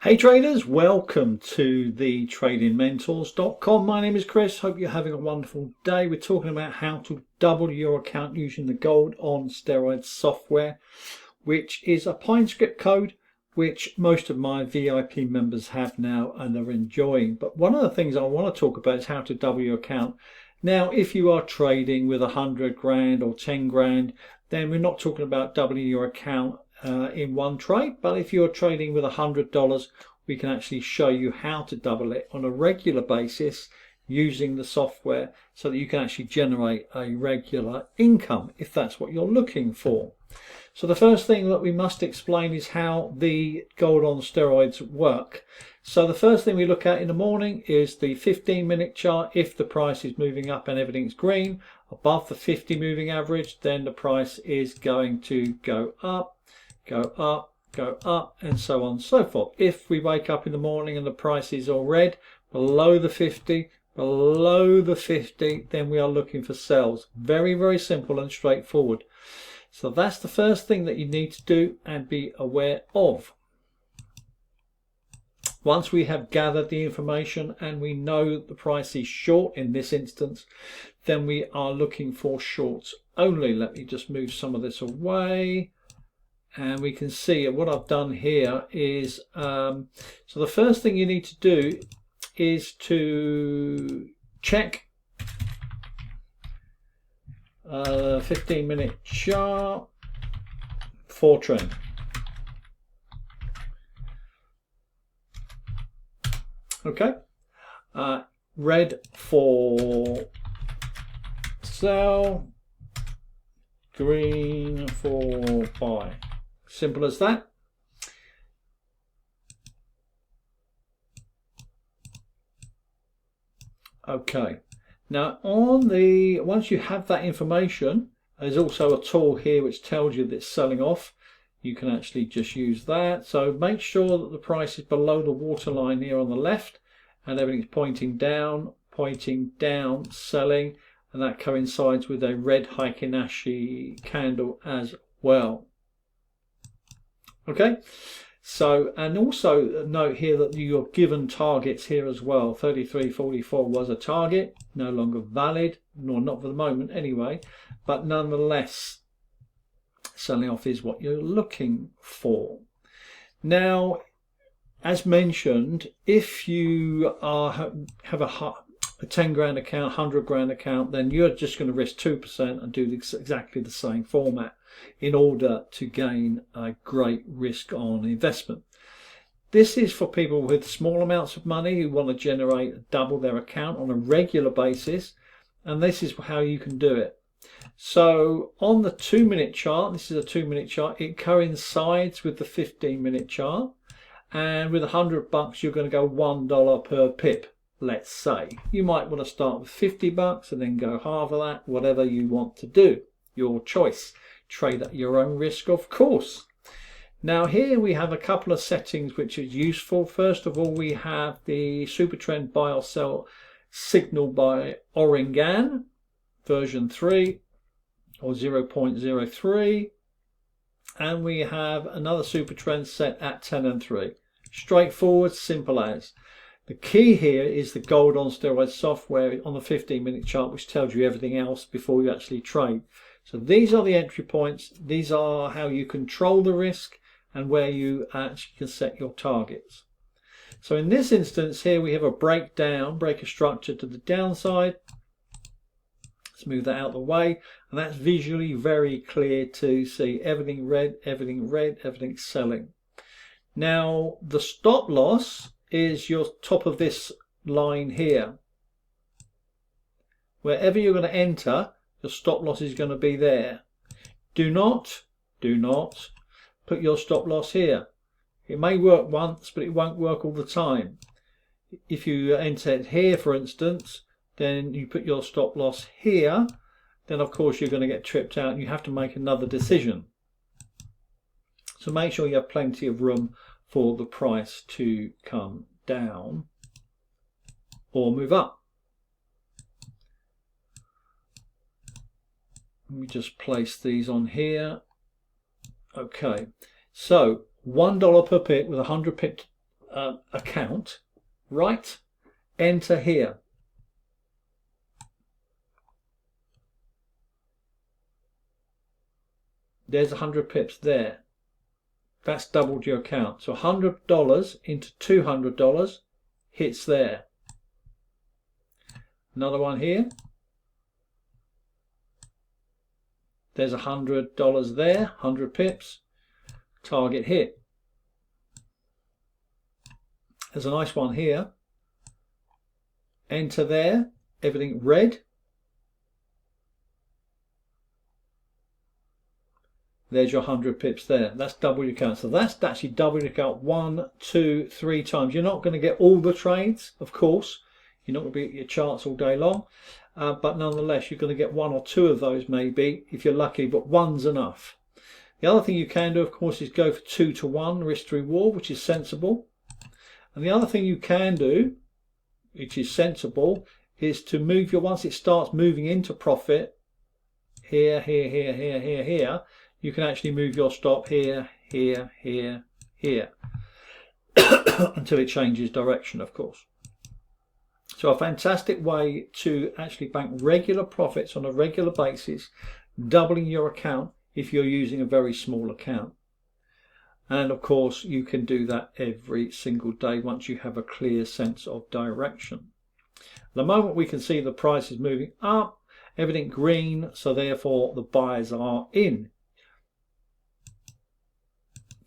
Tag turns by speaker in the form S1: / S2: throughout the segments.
S1: Hey traders, welcome to the tradingmentors.com. My name is Chris. Hope you're having a wonderful day. We're talking about how to double your account using the Gold on Steroids software, which is a Pine script code which most of my VIP members have now and are enjoying. But one of the things I want to talk about is how to double your account. Now, if you are trading with 100 grand or 10 grand, then we're not talking about doubling your account in one trade, but if you're trading with $100, we can actually show you how to double it on a regular basis using the software so that you can actually generate a regular income if that's what you're looking for. So the first thing that we must explain is how the Gold on Steroids work. So the first thing we look at in the morning is the 15-minute chart. If the price is moving up and everything's green above the 50 moving average, then the price is going to go up, and so on and so forth. If we wake up in the morning and the price is all red, below the 50, then we are looking for sells. Very, very simple and straightforward. So that's the first thing that you need to do and be aware of. Once we have gathered the information and we know that the price is short in this instance, then we are looking for shorts only. Let me just move some of this away. And we can see what I've done here is, so the first thing you need to do is to check 15-minute chart for trend. Okay, red for sell, green for buy. Simple as that. Okay, now once you have that information, there's also a tool here which tells you that it's selling off. You can actually just use that. So make sure that the price is below the waterline here on the left and everything's pointing down, selling, and that coincides with a red Heikin-Ashi candle as well. Okay, so, and also note here that you're given targets here as well. 33.44 was a target, no longer valid, nor not for the moment anyway, but nonetheless selling off is what you're looking for. Now, as mentioned, if you have a 10 grand account, 100 grand account, then you're just going to risk 2% and do exactly the same format in order to gain a great risk on investment. This is for people with small amounts of money who want to generate double their account on a regular basis, and this is how you can do it. So on the 2-minute chart, this is a 2-minute chart, it coincides with the 15-minute chart, and with $100 you're going to go $1 per pip. Let's say you might want to start with $50 and then go half of that, whatever you want to do, your choice. Trade at your own risk, of course. Now here we have a couple of settings which is useful. First of all, we have the super trend buy or sell signal by Oringan version 3 or 0.03, and we have another super trend set at 10 and 3. Straightforward, simple as. The key here is the Gold on Steroids software on the 15-minute chart, which tells you everything else before you actually trade. So these are the entry points. These are how you control the risk and where you actually can set your targets. So in this instance here, we have a breaker structure to the downside. Let's move that out of the way. And that's visually very clear to see. Everything red, everything selling. Now, the stop loss is your top of this line here. Wherever you're going to enter, the stop loss is going to be there. Do not put your stop loss here. It may work once, but it won't work all the time. If you enter it here, for instance, then you put your stop loss here, then of course you're going to get tripped out and you have to make another decision. So make sure you have plenty of room for the price to come down or move up. Let me just place these on here. Okay, so $1 per pip with 100 account, right? Enter here. There's 100 pips there. That's doubled your account. So $100 into $200 hits there. Another one here. There's $100 there, 100 pips. Target hit. There's a nice one here. Enter there. Everything red. There's your 100 pips there. That's double your account. So that's actually double your account 1, 2, 3 times. You're not going to get all the trades, of course. You're not going to be at your charts all day long. But nonetheless, you're going to get 1 or 2 of those maybe, if you're lucky, but one's enough. The other thing you can do, of course, is go for 2 to 1 risk to reward, which is sensible. And the other thing you can do, which is sensible, is to move your, once it starts moving into profit, here, here, here, here, here, here, you can actually move your stop here, here, here, here, until it changes direction, of course. So a fantastic way to actually bank regular profits on a regular basis, doubling your account if you're using a very small account. And of course, you can do that every single day once you have a clear sense of direction. The moment we can see the price is moving up, everything green, so therefore the buyers are in.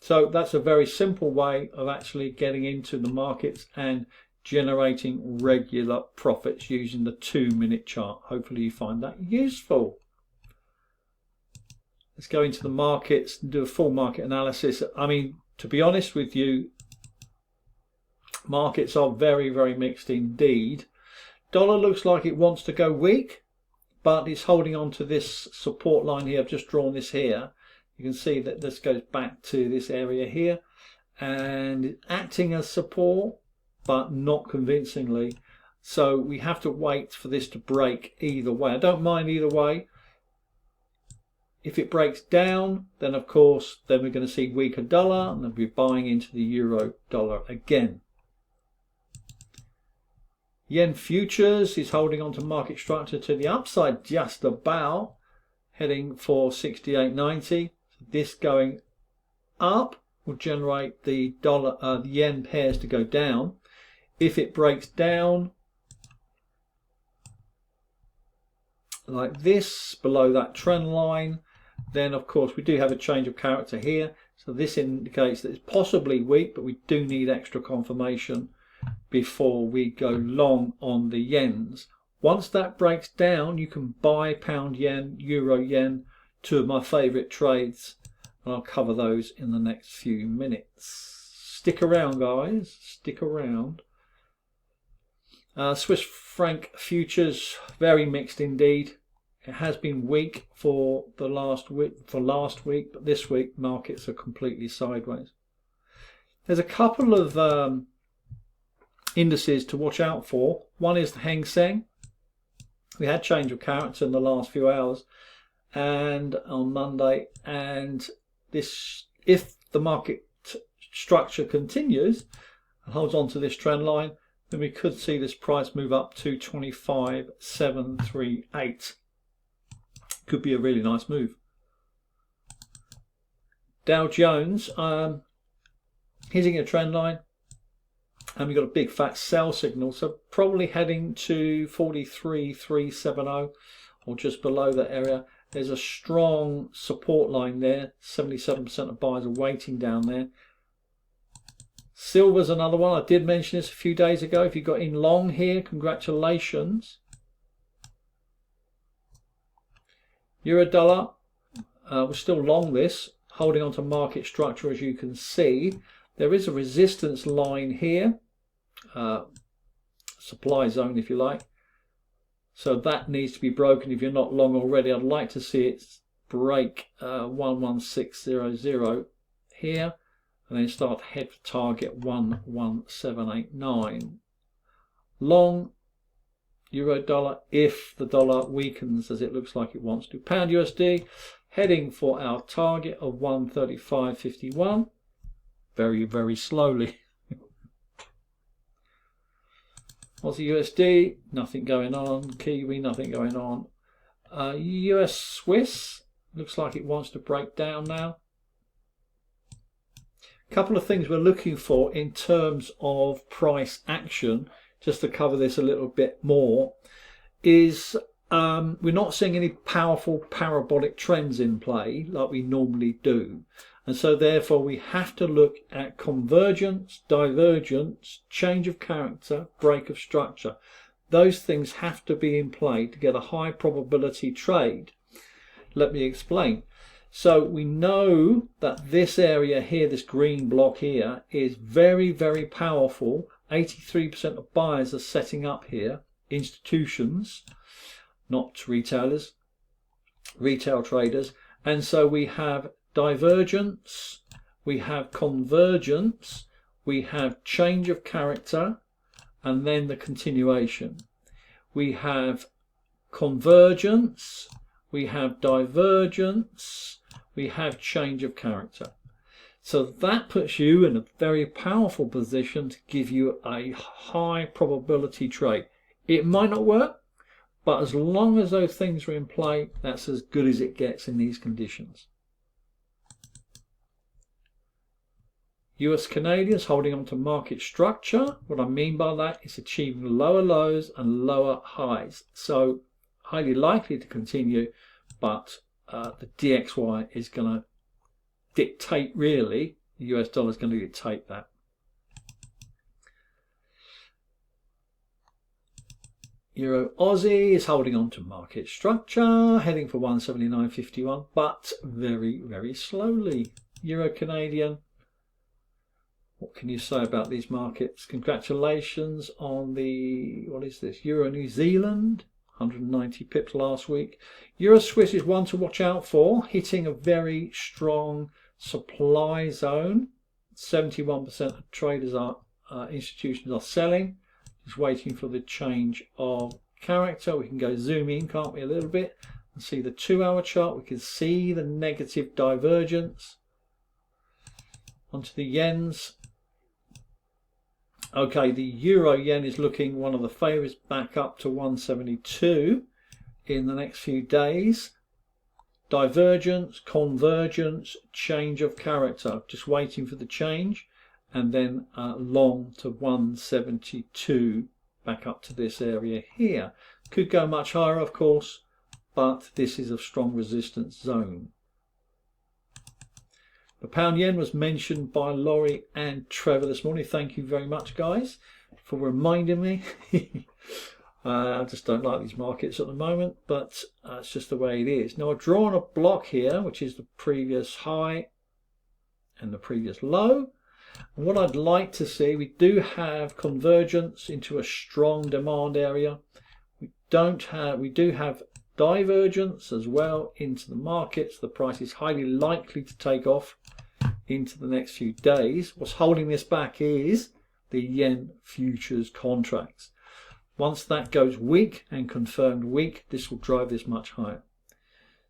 S1: So that's a very simple way of actually getting into the markets and generating regular profits using the 2-minute chart. Hopefully you find that useful. Let's go into the markets and do a full market analysis. I mean, to be honest with you, markets are very, very mixed indeed. Dollar looks like it wants to go weak, but it's holding on to this support line here. I've just drawn this here. You can see that this goes back to this area here and acting as support, but not convincingly. So we have to wait for this to break either way. I don't mind either way. If it breaks down, then of course, then we're going to see weaker dollar and then we're buying into the euro dollar again. Yen futures is holding on to market structure to the upside just about, heading for 68.90. This going up will generate the the yen pairs to go down. If it breaks down like this below that trend line, then of course we do have a change of character here. So this indicates that it's possibly weak, but we do need extra confirmation before we go long on the yens. Once that breaks down, you can buy pound yen, euro yen, 2 of my favorite trades, and I'll cover those in the next few minutes. Stick around, guys, stick around. Swiss franc futures, very mixed indeed. It has been weak for the last week, but this week markets are completely sideways. There's a couple of indices to watch out for. One is the Hang Seng. We had change of character in the last few hours and on Monday, and this, if the market structure continues and holds on to this trend line, then we could see this price move up to 25,738. Could be a really nice move. Dow Jones hitting a trend line, and we've got a big fat sell signal, so probably heading to 43,370 or just below that area. There's a strong support line there. 77% of buyers are waiting down there. Silver's another one. I did mention this a few days ago. If you got in long here, congratulations. Euro dollar, we're still long this, holding on to market structure as you can see. There is a resistance line here, supply zone if you like. So that needs to be broken if you're not long already. I'd like to see it break 11600 here and then start to head for target 11789. Long euro dollar if the dollar weakens as it looks like it wants to. Pound USD heading for our target of 135.51. Very, very slowly. Aussie USD, nothing going on. Kiwi, nothing going on. US Swiss, looks like it wants to break down now. A couple of things we're looking for in terms of price action, just to cover this a little bit more, is we're not seeing any powerful parabolic trends in play like we normally do. And so therefore we have to look at convergence, divergence, change of character, break of structure. Those things have to be in play to get a high probability trade. Let me explain. So we know that this area here, this green block here, is very, very powerful. 83% of buyers are setting up here, institutions, not retailers, retail traders. And so we have divergence, we have convergence, we have change of character, and then the continuation. We have convergence, we have divergence, we have change of character. So that puts you in a very powerful position to give you a high probability trade. It might not work, but as long as those things are in play, that's as good as it gets in these conditions. US Canadians holding on to market structure. What I mean by that is achieving lower lows and lower highs. So highly likely to continue, but the DXY is going to dictate, really, the US dollar is going to dictate that. Euro Aussie is holding on to market structure, heading for 179.51, but very, very slowly. Euro Canadian, what can you say about these markets? Congratulations on the, what is this, Euro New Zealand, 190 pips last week. Euro Swiss is one to watch out for, hitting a very strong supply zone. 71% of traders are, institutions are selling. Just waiting for the change of character. We can go zoom in, can't we, a little bit, and see the 2-hour chart. We can see the negative divergence. Onto the yens. Okay, the euro yen is looking one of the favourites, back up to 172 in the next few days. Divergence, convergence, change of character. Just waiting for the change. And then long to 172, back up to this area here. Could go much higher, of course, but this is a strong resistance zone. The pound yen was mentioned by Laurie and Trevor this morning. Thank you very much, guys, for reminding me. I just don't like these markets at the moment, but it's just the way it is. Now I've drawn a block here, which is the previous high and the previous low. And what I'd like to see, we do have convergence into a strong demand area. We do have divergence as well into the markets. The price is highly likely to take off into the next few days. What's holding this back is the yen futures contracts. Once that goes weak and confirmed weak, this will drive this much higher.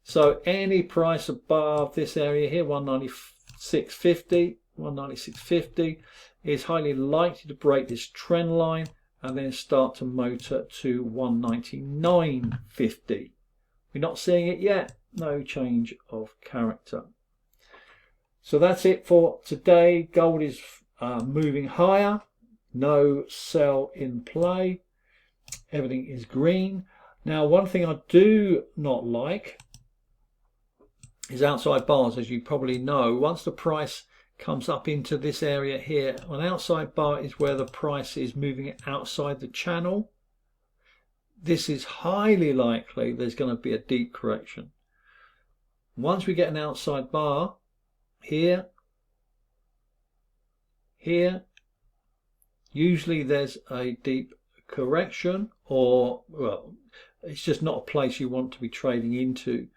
S1: So any price above this area here, 196.50, 196.50, is highly likely to break this trend line and then start to motor to 199.50. We're not seeing it yet. No change of character. So that's it for today. Gold is moving higher. No sell in play. Everything is green. Now, one thing I do not like is outside bars, as you probably know. Once the price comes up into this area here, an outside bar is where the price is moving outside the channel. This is highly likely there's going to be a deep correction. Once we get an outside bar here, usually there's a deep correction, or, well, it's just not a place you want to be trading into.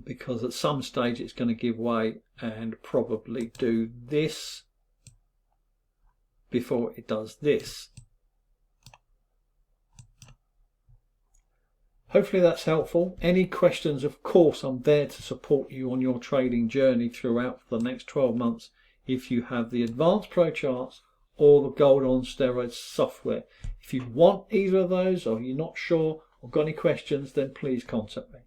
S1: Because at some stage it's going to give way and probably do this before it does this. Hopefully that's helpful. Any questions, of course, I'm there to support you on your trading journey throughout for the next 12 months if you have the Advanced Pro Charts or the Gold on Steroids software. If you want either of those, or you're not sure or got any questions, then please contact me.